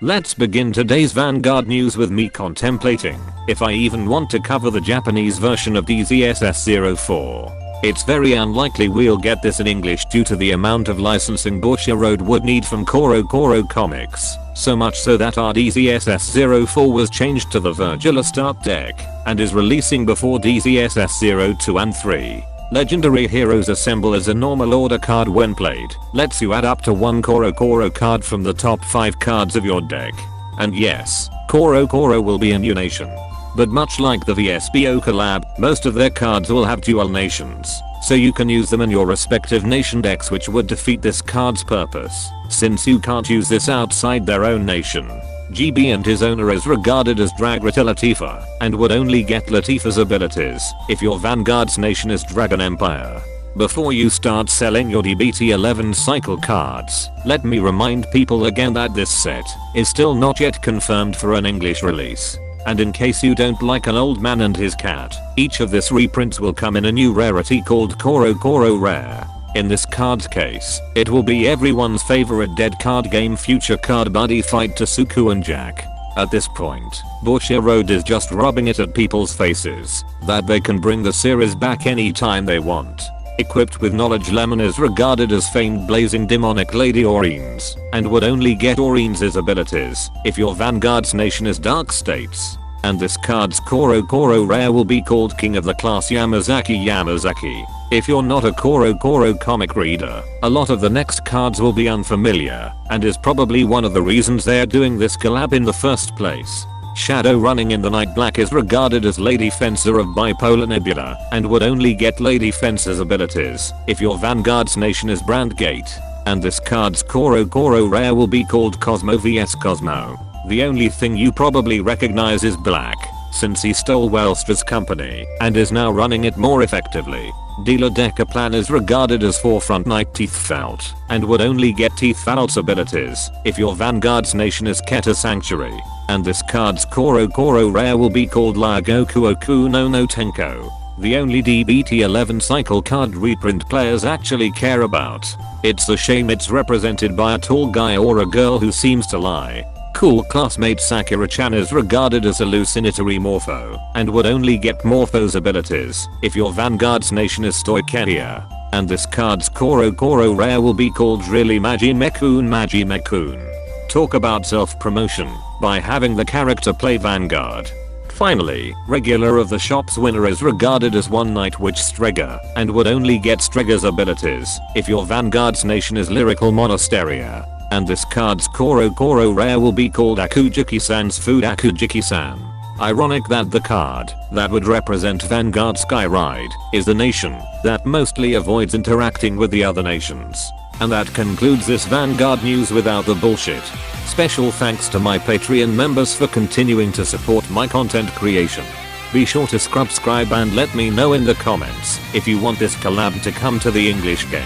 Let's begin today's Vanguard news with me contemplating if I even want to cover the Japanese version of DZSS04. It's very unlikely we'll get this in English due to the amount of licensing Bushiroad would need from CoroCoro comics, so much so that our DZSS04 was changed to the Virgilist art deck and is releasing before DZSS02 and 3. Legendary heroes assemble as a normal order card when played, lets you add up to one CoroCoro card from the top 5 cards of your deck. And yes, CoroCoro will be a new nation. But much like the VSBO collab, most of their cards will have dual nations, so you can use them in your respective nation decks, which would defeat this card's purpose, since you can't use this outside their own nation. GB and his owner is regarded as Dragrita Latifa, and would only get Latifa's abilities if your Vanguard's nation is Dragon Empire. Before you start selling your DBT11 cycle cards, let me remind people again that this set is still not yet confirmed for an English release. And in case you don't like an old man and his cat, each of this reprints will come in a new rarity called CoroCoro Rare. In this card's case, it will be everyone's favorite dead card game future card buddy fight to Suku and Jack. At this point, Bushiroad is just rubbing it at people's faces that they can bring the series back anytime they want. Equipped with knowledge, Lemon is regarded as famed blazing demonic Lady Orines, and would only get Orines' abilities if your Vanguard's nation is Dark States. And this card's CoroCoro Rare will be called King of the Class Yamazaki. If you're not a CoroCoro comic reader, a lot of the next cards will be unfamiliar, and is probably one of the reasons they're doing this collab in the first place. Shadow running in the night black is regarded as Lady Fencer of Bipolar Nebula, and would only get Lady Fencer's abilities if your Vanguard's nation is Brandgate. And this card's CoroCoro Rare will be called Cosmo vs Cosmo. The only thing you probably recognize is black, since he stole Welstra's company and is now running it more effectively. Dealer Decaplan is regarded as Forefront Knight Teithfallt, and would only get Teithfalt's abilities if your Vanguard's nation is Keta Sanctuary. And this card's CoroCoro Rare will be called Lagoku Okuno no Tenko. The only DBT11 cycle card reprint players actually care about. It's a shame it's represented by a tall guy or a girl who seems to lie. Cool classmate Sakura-chan is regarded as a hallucinatory Morpho, and would only get Morpho's abilities if your Vanguard's nation is Stoikeria. And this card's CoroCoro Rare will be called Really Majimekun. Talk about self-promotion by having the character play Vanguard. Finally, regular of the shop's winner is regarded as One Night Witch Strega, and would only get Strega's abilities if your Vanguard's nation is Lyrical Monasteria. And this card's CoroCoro Rare will be called Akujiki-san's Food Akujiki-san. Ironic that the card that would represent Vanguard Skyride is the nation that mostly avoids interacting with the other nations. And that concludes this Vanguard news without the bullshit. Special thanks to my Patreon members for continuing to support my content creation. Be sure to subscribe and let me know in the comments if you want this collab to come to the English game.